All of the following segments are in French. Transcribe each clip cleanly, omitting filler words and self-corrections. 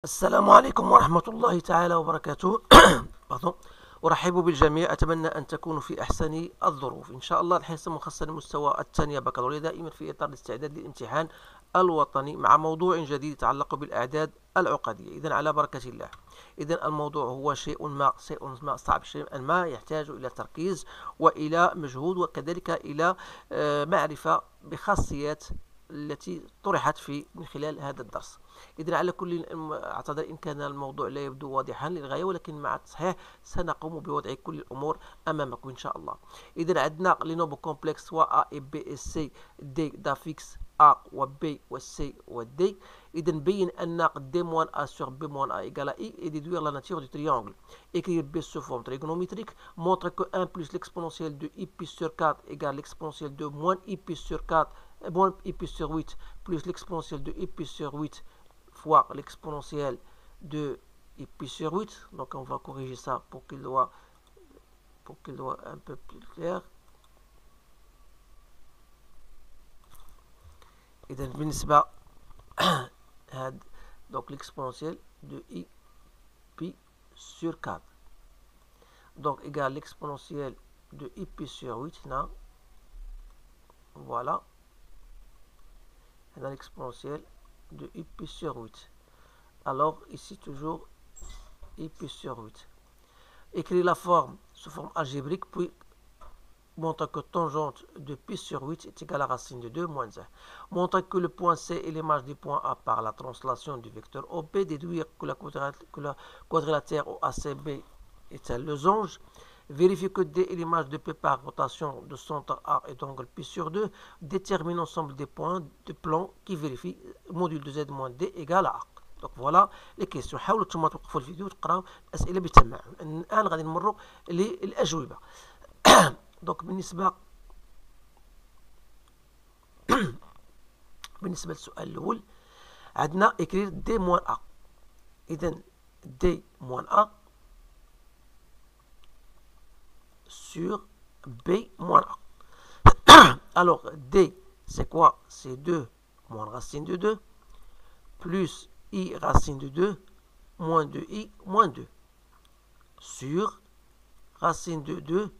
السلام عليكم ورحمة الله تعالى وبركاته. Pardon. أرحب بالجميع، أتمنى أن تكونوا في أحسن الظروف إن شاء الله. الحصة مخصصة لمستوى الثانية بكالوريا، دائما في إطار الاستعداد للامتحان الوطني مع موضوع جديد يتعلق بالأعداد العقدية. إذن على بركة الله. إذن الموضوع هو شيء ما صعب، شيء ما يحتاج إلى تركيز وإلى مجهود، وكذلك إلى معرفة بخاصيات التي طرحت من خلال هذا الدرس. إذن على كل أعتذر إن كان الموضوع لا يبدو واضحا للغاية، ولكن مع التصحيح سنقوم بوضع كل الأمور أمامكم إن شاء الله. إذن عندنا لي نومبر كومبلكس سواء A B et C D دافيكس A و B و C و D. إذن بين أن D moins A sur B moins A égale à I et déduire la nature du triangle. Écrire B sous forme trigonométrique. Montre que 1 plus l'exponentielle de I pi sur 4 égale l'exponentielle de moins I pi sur 4 moins I pi sur 8 plus l'exponentielle de I pi sur 8 fois l'exponentielle de I pi sur 8. Donc on va corriger ça pour qu'il soit un peu plus clair. إذا بالنسبة donc l'exponentielle de I pi sur 4 donc égale l'exponentielle de I pi sur 8 là. Voilà, l'exponentielle de I pi sur 8. Alors ici toujours I pi sur 8. Écrire la forme sous forme algébrique, puis montre que tangente de pi sur 8 est égale à racine de 2 moins 1. Montre que le point C est l'image du point A par la translation du vecteur OP. Déduire que la quadrilatère OACB est un losange. Vérifier que D est l'image de P par rotation de centre A et d'angle pi sur 2. Détermine l'ensemble des points de plan qui vérifie module de Z moins D égale à A. Donc voilà les questions. حاولوا ثم توقفوا الفيديو وتقراوا الأسئلة بالتمعن. الآن غادي نمروا للأجوبة. دونك بالنسبة للسؤال الأول عندنا écrire D moins A. إذن D moins A sur B moins A. Alors D c'est quoi? C'est 2 moins racine de 2 plus I racine de 2 moins 2I moins 2 sur racine de 2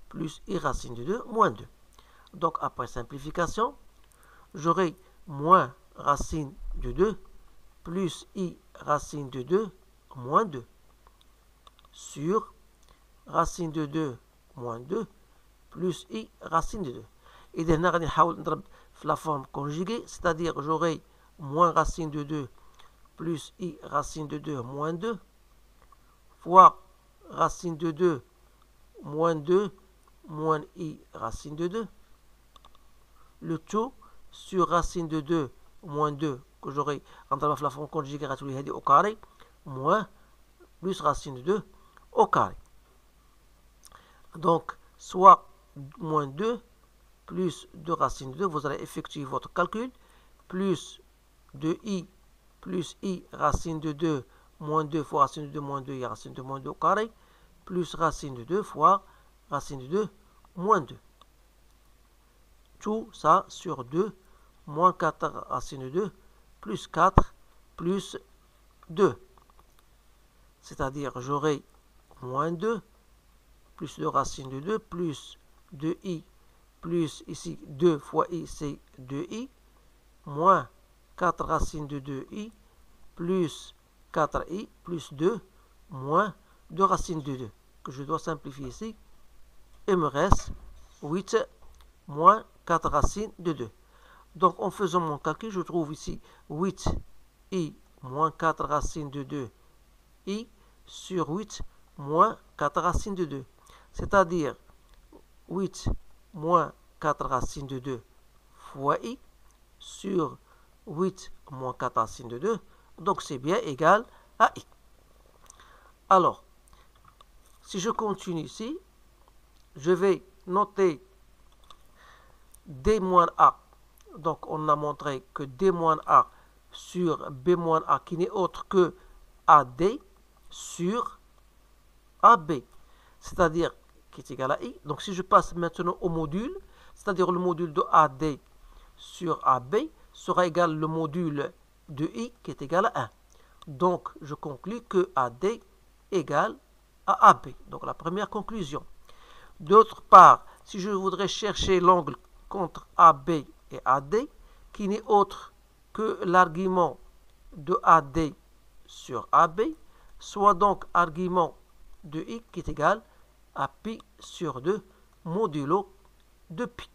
plus I racine de 2 moins 2. Donc après simplification, j'aurai moins racine de 2 plus I racine de 2 moins 2 sur racine de 2 moins 2 plus I racine de 2. Et maintenant, on va نضرب في la forme conjuguée, c'est-à-dire j'aurai moins racine de 2 plus I racine de 2 moins 2 fois racine de 2 moins 2 moins I racine de 2. Le tout sur racine de 2 moins 2 que j'aurai en la forme conjuguée au carré moins plus racine de 2 au carré. Donc soit moins 2 plus 2 racine de 2, vous allez effectuer votre calcul, plus 2i plus I racine de 2 moins 2 fois racine de 2 moins 2 I racine de moins 2 au carré, plus racine de 2 fois racine de 2 moins 2. Tout ça sur 2 moins 4 racine de 2 plus 4 plus 2. C'est-à-dire j'aurai moins 2 plus 2 racine de 2 plus 2i plus ici 2 fois I c'est 2i moins 4 racine de 2i plus 4i plus 2 moins 2 racine de 2 que je dois simplifier ici. Et me reste 8 moins 4 racines de 2. Donc en faisant mon calcul, je trouve ici 8i moins 4 racines de 2i sur 8 moins 4 racines de 2. C'est-à-dire 8 moins 4 racines de 2 fois i sur 8 moins 4 racines de 2. Donc c'est bien égal à i. Alors, si je continue ici, je vais noter D moins A. Donc on a montré que D moins A sur B moins A qui n'est autre que AD sur AB. C'est-à-dire qui est égal à I. Donc si je passe maintenant au module, c'est-à-dire le module de AD sur AB sera égal au module de I qui est égal à 1. Donc, je conclus que AD égale à AB. Donc, la première conclusion. D'autre part, si je voudrais chercher l'angle contre AB et AD, qui n'est autre que l'argument de AD sur AB, soit donc argument de I qui est égal à pi sur 2 modulo de pi.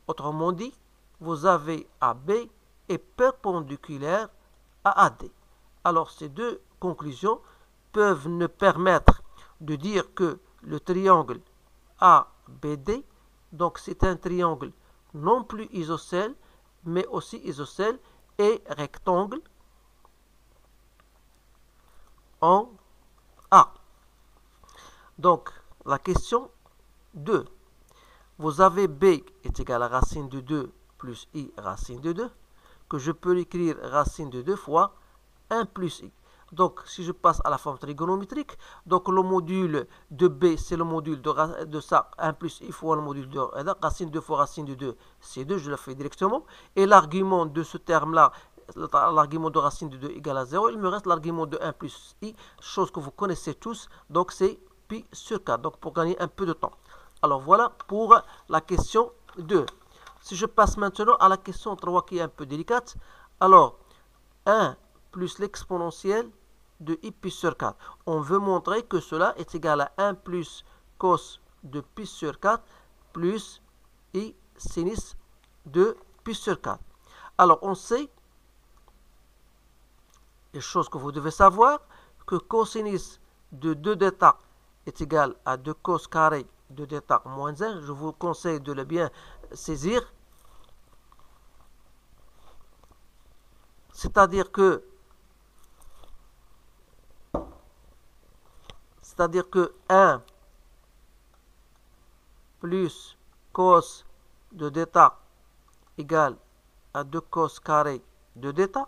Autrement dit, vous avez AB est perpendiculaire à AD. Alors, ces deux conclusions peuvent nous permettre de dire que le triangle ABD, donc c'est un triangle non plus isocèle, mais aussi isocèle et rectangle en A. Donc, la question 2. Vous avez B est égal à racine de 2 plus I racine de 2, que je peux l'écrire racine de 2 fois 1 plus I. Donc, si je passe à la forme trigonométrique, donc le module de B, c'est le module de ça, 1 plus I fois le module de racine 2 fois racine de 2, c'est 2, je le fais directement. Et l'argument de ce terme-là, l'argument de racine de 2 égale à 0, il me reste l'argument de 1 plus I, chose que vous connaissez tous, donc c'est pi sur 4, donc pour gagner un peu de temps. Alors voilà pour la question 2. Si je passe maintenant à la question 3 qui est un peu délicate, alors 1 plus l'exponentielle de i pi sur 4. On veut montrer que cela est égal à 1 plus cos de pi sur 4 plus i sinus de pi sur 4. Alors on sait, les choses que vous devez savoir, que cosinus de 2θ est égal à 2 cos carré de θ moins 1. Je vous conseille de le bien saisir. C'est-à-dire que 1 plus cos de θ égale à 2 cos carré de θ.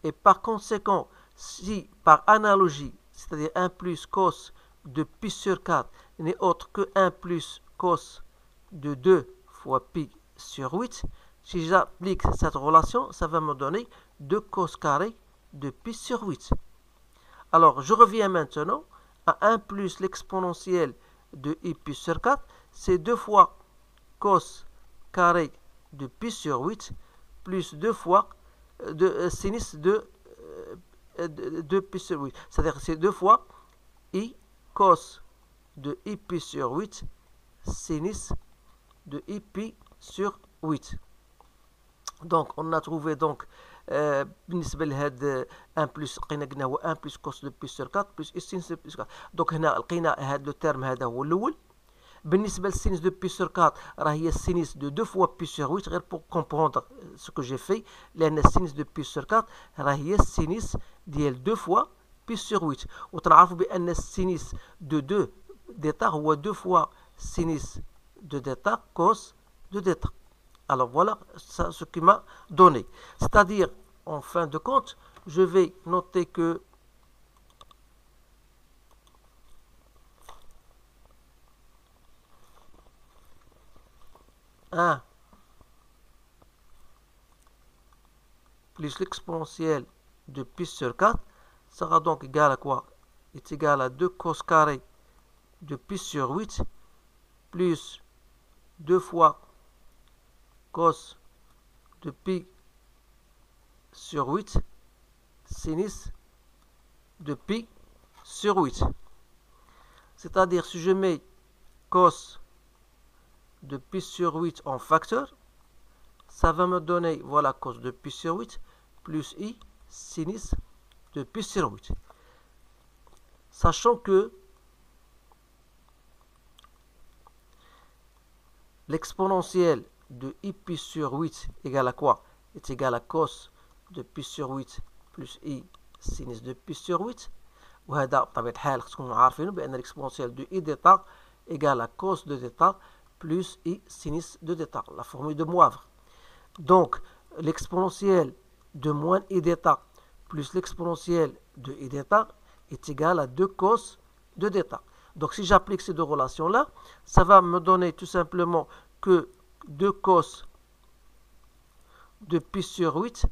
Et par conséquent, si par analogie, c'est-à-dire 1 plus cos de pi sur 4 n'est autre que 1 plus cos de 2 fois pi sur 8, si j'applique cette relation, ça va me donner 2 cos carré de pi sur 8. Alors, je reviens maintenant à 1 plus l'exponentielle de i pi sur 4, c'est 2 fois cos carré de pi sur 8 plus 2 fois de sinus de pi sur 8. C'est-à-dire c'est 2 fois i cos de i pi sur 8 sinus de i pi sur 8. Donc on a trouvé donc بالنسبه لهذا 1 بلس لقينا قلنا هو 1 بلس كوس دو بي سور 4 بلس سينس دو بي سور 4. دونك هنا لقينا هذا لو تيرم هذا هو الاول. بالنسبه للسينس دو بي سور 4 راه هي السينس دو 2 فوا بي سور 8 غير بور كومبروندر سو كو جي في, لان السينس دو بي سور 4 راه هي السينس ديال 2 فوا بي سور 8. وتنعرفوا بان السينس دو 2 ديتا هو 2 فوا سينس دو ديتا كوس دو ديتا. Alors voilà ce qui m'a donné. C'est-à-dire, en fin de compte, je vais noter que un plus l'exponentielle de pi sur 4 sera donc égal à quoi? Est égal à 2 cos carré de pi sur 8 plus 2 fois cos de pi sur 8 sinus de pi sur 8. C'est-à-dire, si je mets cos de pi sur 8 en facteur, ça va me donner, voilà, cos de pi sur 8 plus i sinus de pi sur 8. Sachant que l'exponentielle de i pi sur 8 égale à quoi? Est égal à cos de pi sur 8 plus i sinus de pi sur 8. وهذا بطبيعة الحال خصكم عارفينه بأن l'exponentielle de i d'état égale à cos de d'état plus i sinus de d'état, la formule de Moivre. Donc, l'exponentielle de moins i d'état plus l'exponentielle de i d'état est égal à 2 cos de d'état. Donc, si j'applique ces deux relations-là, ça va me donner tout simplement que 2 cos de pi sur 8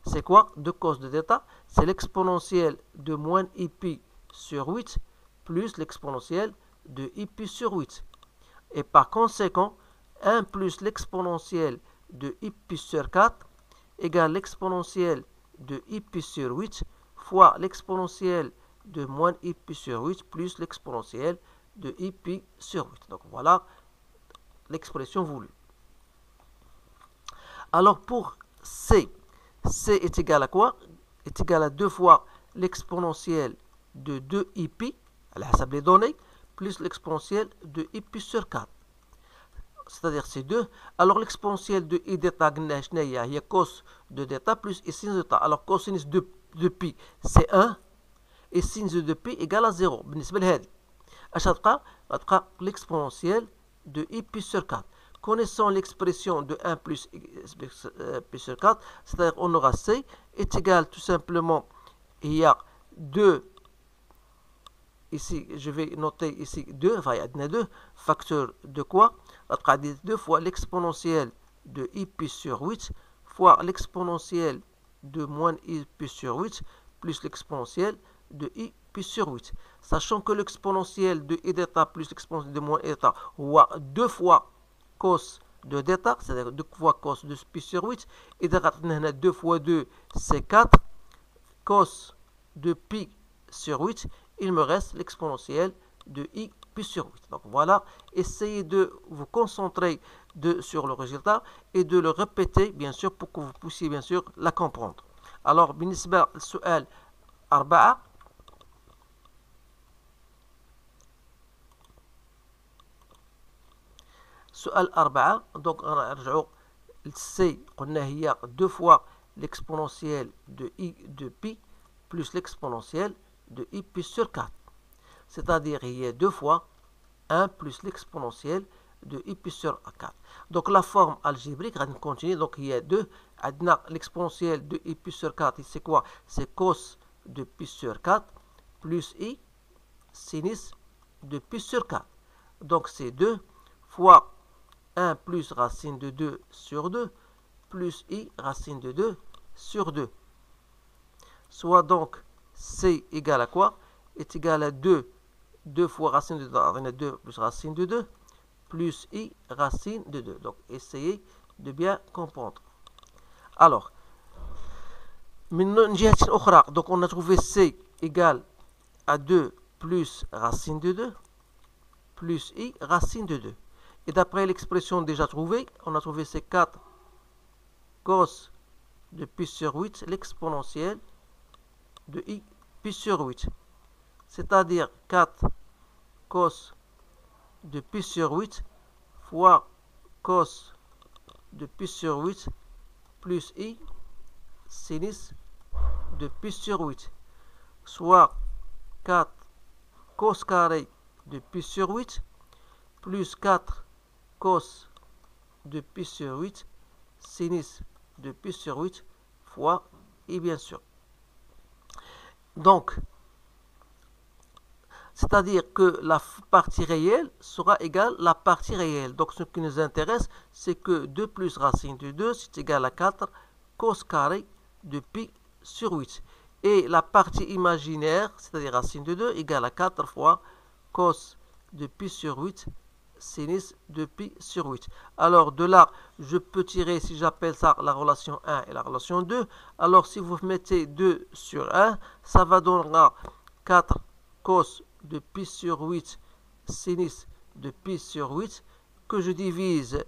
c'est quoi? 2 cos de θ, c'est l'exponentielle de moins iπ sur 8 plus l'exponentielle de iπ sur 8. Et par conséquent, 1 plus l'exponentielle de iπ sur 4 égale l'exponentielle de iπ sur 8 fois l'exponentielle de moins iπ sur 8 plus l'exponentielle de iπ sur 8. Donc voilà l'expression voulue. Alors pour C, C est égal à quoi? Est égal à 2 fois l'exponentielle de 2iπ, على حسب les données, plus l'exponentielle de iπ sur 4. C'est-à-dire c'est 2. Alors l'exponentielle de i d'eta قلنا شنو هي cos de θ plus i sin de θ. Alors cosinus de pi c'est 1 et sinus de pi égale à 0 بالنسبة لهذه. اش غتبقى؟ غتبقى l'exponentielle de iπ sur 4. Connaissant l'expression de 1 plus pi sur 4, c'est-à-dire on aura c est égal tout simplement, il y a 2, ici je vais noter ici 2, enfin il y a 2, facteur de quoi? 2 fois l'exponentielle de iπ sur 8 fois l'exponentielle de moins iπ sur 8 plus l'exponentielle de iπ sur 8. Sachant que l'exponentielle de i d'eta plus l'exponentielle de moins i d'eta, ou 2 fois cos de θ, c'est-à-dire 2 fois cos de pi sur 8, et 2 fois 2, c'est 4, cos de pi sur 8, il me reste l'exponentielle de i pi sur 8. Donc voilà, essayez de vous concentrer sur le résultat et de le répéter, bien sûr, pour que vous puissiez, bien sûr, la comprendre. Alors, بالنسبة للسؤال 4, سؤال 4 donc نرجعوا C قلنا هي 2 fois l'exponentielle de i de pi plus l'exponentielle de i pi sur 4, c'est-à-dire il y a 2 fois 1 plus l'exponentielle de i pi sur 4. Donc la forme algébrique va continuer, donc il y a 2, l'exponentielle de i pi sur 4, c'est quoi? C'est cos de pi sur 4 plus i sinus de pi sur 4. Donc c'est 2 fois 1 plus racine de 2 sur 2 plus i racine de 2 sur 2. Soit donc c égale à quoi? Est égal à 2 fois racine de 2, on a 2 plus racine de 2 plus i racine de 2. Donc essayez de bien comprendre. Alors, donc on a trouvé c égale à 2 plus racine de 2 plus i racine de 2. Et d'après l'expression déjà trouvée, on a trouvé ces 4 cos de pi sur 8, l'exponentielle de i pi sur 8. C'est-à-dire 4 cos de pi sur 8 fois cos de pi sur 8 plus i sinus de pi sur 8. Soit 4 cos carré de pi sur 8 plus 4 cos de pi sur 8 sinus de pi sur 8 fois i bien sûr. Donc, c'est-à-dire que la partie réelle sera égale à la partie réelle. Donc ce qui nous intéresse, c'est que 2 plus racine de 2, c'est égal à 4 cos carré de pi sur 8. Et la partie imaginaire, c'est-à-dire racine de 2, égale à 4 fois cos de pi sur 8 sinus de pi sur 8. Alors de là, je peux tirer, si j'appelle ça la relation 1 et la relation 2, alors si vous mettez 2 sur 1, ça va donner 4 cos de pi sur 8 sinus de pi sur 8 que je divise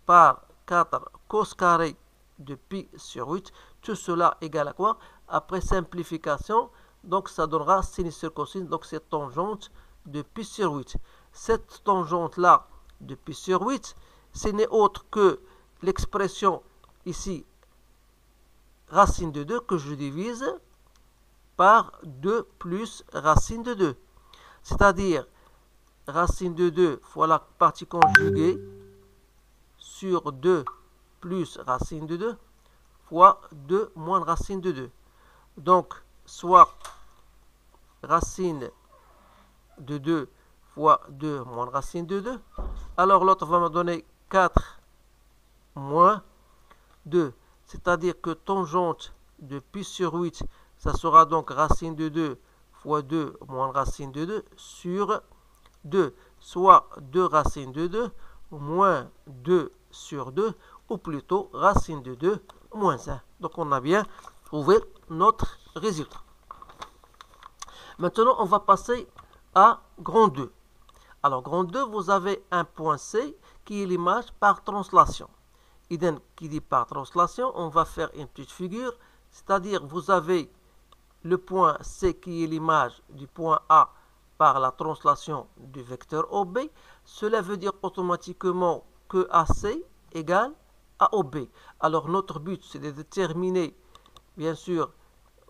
par 4 cos carré de pi sur 8. Tout cela égale à quoi? Après simplification, donc ça donnera sinus sur cosinus, donc c'est tangente de pi sur 8. Cette tangente-là de pi sur 8, ce n'est autre que l'expression ici, racine de 2, que je divise par 2 plus racine de 2. C'est-à-dire, racine de 2 fois la partie conjuguée sur 2 plus racine de 2 fois 2 moins racine de 2. Donc, soit racine de 2 fois 2 moins racine de 2. Alors l'autre va me donner 4 moins 2. C'est-à-dire que tangente de pi sur 8, ça sera donc racine de 2 fois 2 moins racine de 2 sur 2, soit 2 racine de 2 moins 2 sur 2, ou plutôt racine de 2 moins 1. Donc on a bien trouvé notre résultat. Maintenant, on va passer à grand 2. Alors, grand 2, vous avez un point C qui est l'image par translation. Idem, qui dit par translation, on va faire une petite figure, c'est-à-dire vous avez le point C qui est l'image du point A par la translation du vecteur OB. Cela veut dire automatiquement que AC égale à OB. Alors, notre but, c'est de déterminer, bien sûr,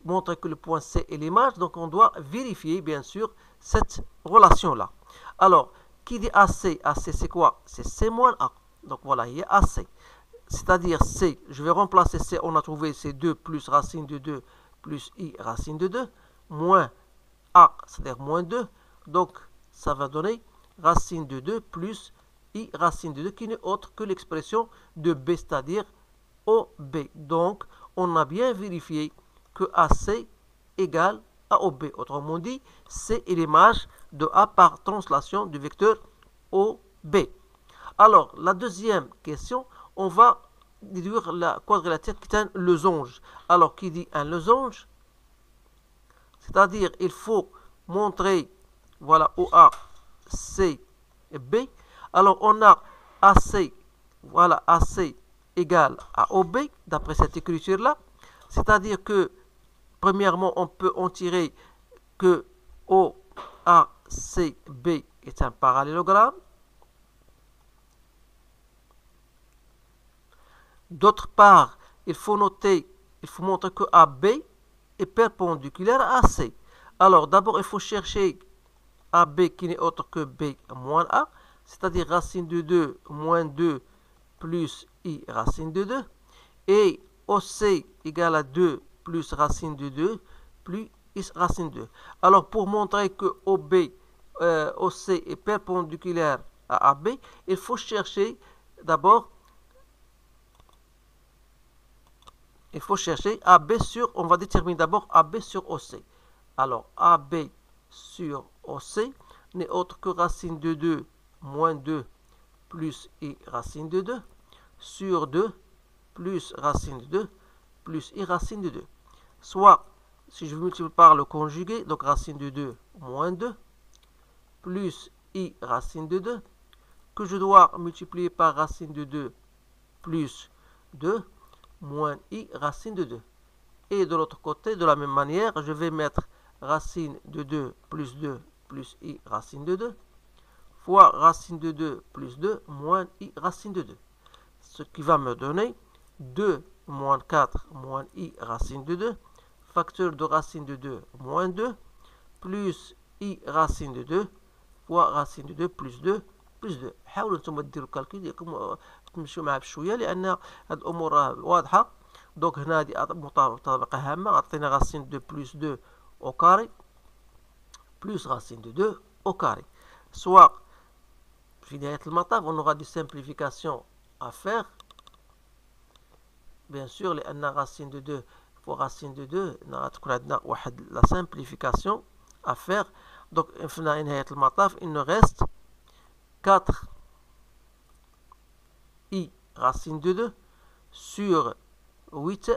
montrer que le point C est l'image, donc on doit vérifier, bien sûr, cette relation-là. Alors, qui dit AC? AC, c'est quoi? C'est C moins A. Donc voilà, il y a AC. C'est-à-dire C, je vais remplacer C, on a trouvé C2 plus racine de 2 plus I racine de 2, moins A, c'est-à-dire moins 2. Donc, ça va donner racine de 2 plus I racine de 2, qui n'est autre que l'expression de B, c'est-à-dire OB. Donc, on a bien vérifié que AC égale à OB. Autrement dit, C est l'image de A par translation du vecteur OB. Alors, la deuxième question, on va déduire la quadrilatère qui est un losange. Alors, qui dit un losange? C'est-à-dire, il faut montrer, voilà, OA, C et B. Alors, on a AC, voilà, AC égale à OB, d'après cette écriture-là. C'est-à-dire que, premièrement, on peut en tirer que OACB est un parallélogramme. D'autre part, il faut montrer que AB est perpendiculaire à AC. Alors, d'abord, il faut chercher AB qui n'est autre que B moins A, c'est-à-dire racine de 2 moins 2 plus I racine de 2. Et OC égale à 2 plus racine de 2 plus I racine de 2. Alors, pour montrer que OC est perpendiculaire à AB, il faut chercher d'abord AB sur, on va déterminer d'abord AB sur OC. Alors, AB sur OC n'est autre que racine de 2 moins 2 plus I racine de 2 sur 2 plus racine de 2 plus I racine de 2. Soit, si je multiplie par le conjugué, donc racine de 2 moins 2 plus I racine de 2, que je dois multiplier par racine de 2 plus 2 moins I racine de 2. Et de l'autre côté, de la même manière, je vais mettre racine de 2 plus I racine de 2 fois racine de 2 plus 2 moins I racine de 2. Ce qui va me donner 2 moins 4 moins I racine de 2, facteur de racine de 2 moins 2, plus I racine de 2 fois racine de 2 plus 2 plus 2. حاولوا انتم ديروا الكالكول ديالكم تمشوا معاه بشويه لان هاد الامور واضحه. دونك هنا هذه مطابقه هامه، عطينا راسين دو بلس 2 au carré plus racine de 2 au carré. Soit, في نهاية المطاف, on aura des simplifications à faire. Bien sûr, لأن racine de 2 fois racine de 2, تكون عندنا واحد la simplification à faire. Donc, في نهاية المطاف, il nous reste 4 I racine de 2 sur 8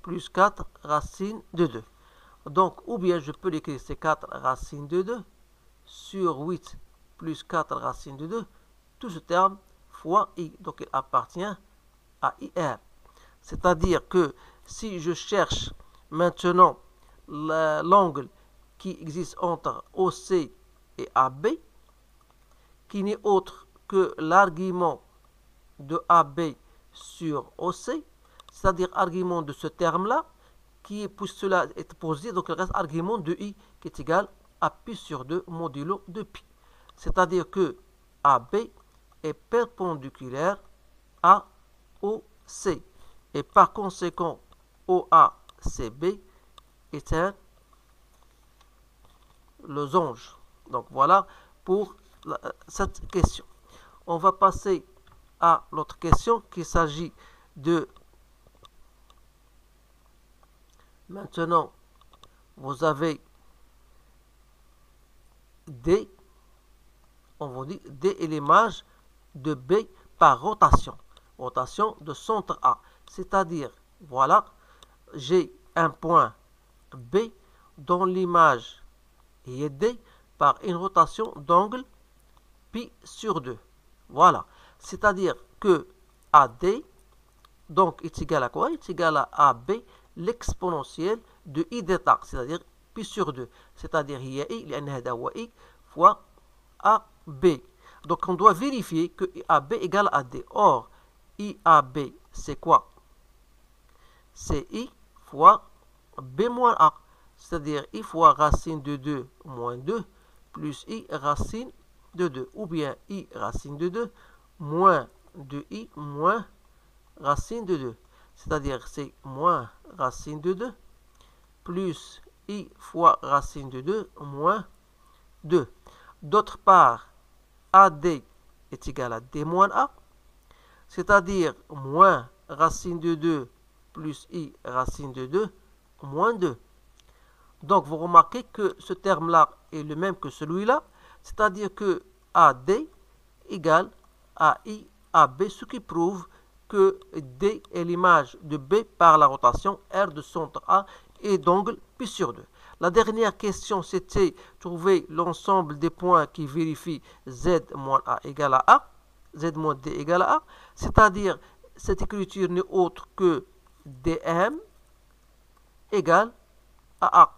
plus 4 racine de 2. Donc, ou bien je peux l'écrire, c'est 4 racine de 2 sur 8 plus 4 racine de 2, tout ce terme fois I. Donc, il appartient à IR. C'est-à-dire que si je cherche maintenant l'angle qui existe entre OC et AB, qui n'est autre que l'argument de AB sur OC, c'est-à-dire argument de ce terme-là, qui est, pour cela est posé, donc il reste argument de I qui est égal à pi sur 2 modulo de pi. C'est-à-dire que AB est perpendiculaire à OC. Et par conséquent, OACB est un losange. Donc voilà pour cette question. On va passer à l'autre question, qu'il s'agit de Maintenant, vous avez D. On vous dit D est l'image de B par rotation. Rotation de centre A. C'est-à-dire, voilà, j'ai un point B dont l'image est D par une rotation d'angle pi sur 2. Voilà. C'est-à-dire que AD, donc, est égal à quoi? Est égal à AB, l'exponentielle de I d'état, c'est-à-dire pi sur 2. C'est-à-dire, il y a I, I fois AB. Donc, on doit vérifier que AB égale à D. Or, IAB, c'est quoi? C'est I fois B moins A. C'est-à-dire I fois racine de 2 moins 2 plus I racine de 2. Ou bien I racine de 2 moins 2I moins racine de 2. C'est-à-dire c'est moins racine de 2 plus I fois racine de 2 moins 2. D'autre part, AD est égal à D moins A. C'est-à-dire moins racine de 2 plus I racine de 2 moins 2. Donc, vous remarquez que ce terme-là est le même que celui-là, c'est-à-dire que AD égale à I AB, ce qui prouve que D est l'image de B par la rotation R de centre A et d'angle pi sur 2. La dernière question, c'était trouver l'ensemble des points qui vérifient Z moins A égale à A, Z moins D égale à A, c'est-à-dire cette écriture n'est autre que DM égale à A,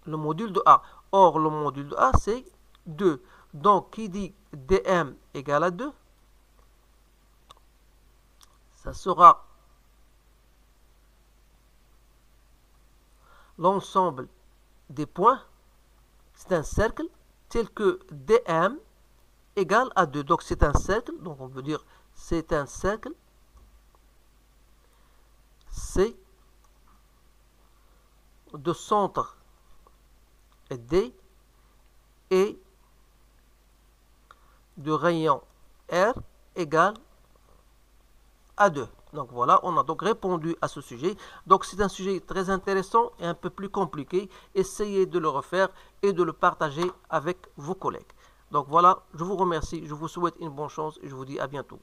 le module de A. Or, le module de A, c'est 2. Donc, qui dit DM égale à 2, ça sera l'ensemble des points, c'est un cercle, tel que DM égale à 2. Donc, c'est un cercle, donc on peut dire c'est un cercle, C de centre D et de rayon R égale à 2. Donc voilà, on a donc répondu à ce sujet. Donc c'est un sujet très intéressant et un peu plus compliqué. Essayez de le refaire et de le partager avec vos collègues. Donc voilà, je vous remercie, je vous souhaite une bonne chance et je vous dis à bientôt.